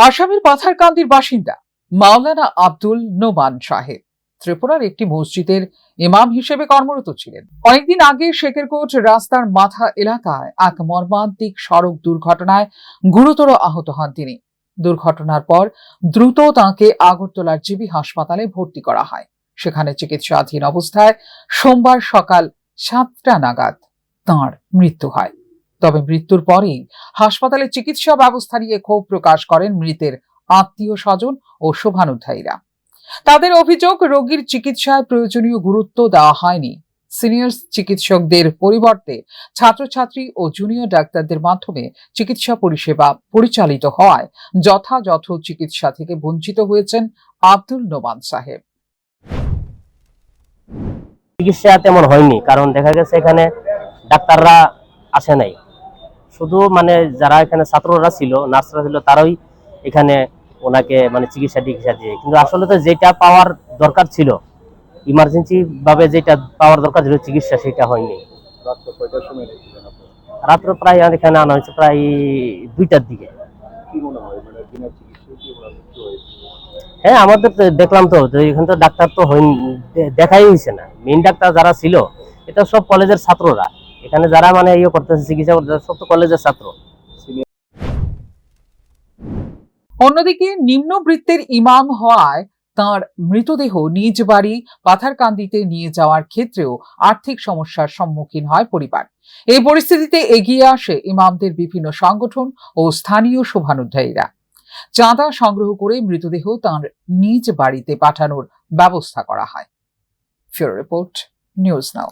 আসামের পাথারকান্দির বাসিন্দা মাওলানা আব্দুল নোমান সাহেব ত্রিপুরার একটি মসজিদের ইমাম হিসেবে কর্মরত ছিলেন। অনেকদিন আগে শেখেরকোট রাস্তার মাথা এলাকায় এক মর্মান্তিক সড়ক দুর্ঘটনায় গুরুতর আহত হন তিনি। দুর্ঘটনার পর দ্রুত তাঁকে আগরতলার জিবি হাসপাতালে ভর্তি করা হয়। সেখানে চিকিৎসাধীন অবস্থায় সোমবার সকাল 7টা নাগাদ তাঁর মৃত্যু হয়। তবে মৃত্যুর পরেই হাসপাতালে চিকিৎসা ব্যবস্থা নিয়ে ক্ষোভ প্রকাশ করেন মৃতের আত্মীয় স্বজন ও শুভানুধ্যায়ীরা। তাদের অভিযোগ, রোগীর চিকিৎসায় প্রয়োজনীয় গুরুত্ব দেওয়া হয়নি। সিনিয়র চিকিৎসকদের পরিবর্তে ছাত্রছাত্রী ও জুনিয়র ডাক্তারদের মাধ্যমে চিকিৎসা পরিষেবা পরিচালিত হওয়ায় যথাযথ চিকিৎসা থেকে বঞ্চিত হয়েছেন আব্দুল নোমান সাহেব। চিকিৎসা তেমন হয়নি, কারণ দেখা গেছে এখানে ডাক্তাররা আসে নাই। শুধু যারা এখানে ছাত্ররা ছিল, নার্সরা ছিল, তারাই এখানে ওনাকে চিকিৎসা দিয়ে, কিন্তু আসলে তো যেটা পাওয়ার দরকার ছিল, ইমার্জেন্সি ভাবে যেটা পাওয়ার দরকার ছিল চিকিৎসা, সেটা হয়নি। রাত্র প্রায় এখানে আনা হয়েছে প্রায় 2টার দিকে। হ্যাঁ, আমাদের দেখলাম তো এখানে তো ডাক্তার তো দেখাই হয়েছে না। মেইন ডাক্তার যারা ছিল এটা সব কলেজের ছাত্ররা, এখানে যারা করতেছে চিকিৎসা করতেছে সব তো কলেজের ছাত্র। অন্যদিকে নিম্নবৃত্তের ইমাম হওয়ায় তাঁর মৃতদেহ নিজ বাড়ি পাথারকান্দিতে নিয়ে যাওয়ার ক্ষেত্রেও আর্থিক সমস্যার সম্মুখীন হয় পরিবার। এই পরিস্থিতিতে এগিয়ে আসে ইমামদের বিভিন্ন সংগঠন ও স্থানীয় শুভানুধ্যায়ীরা। চাঁদা সংগ্রহ করে মৃতদেহ তাঁর নিজ বাড়িতে পাঠানোর ব্যবস্থা করা হয়। ফিউরো রিপোর্ট, নিউজ নাও।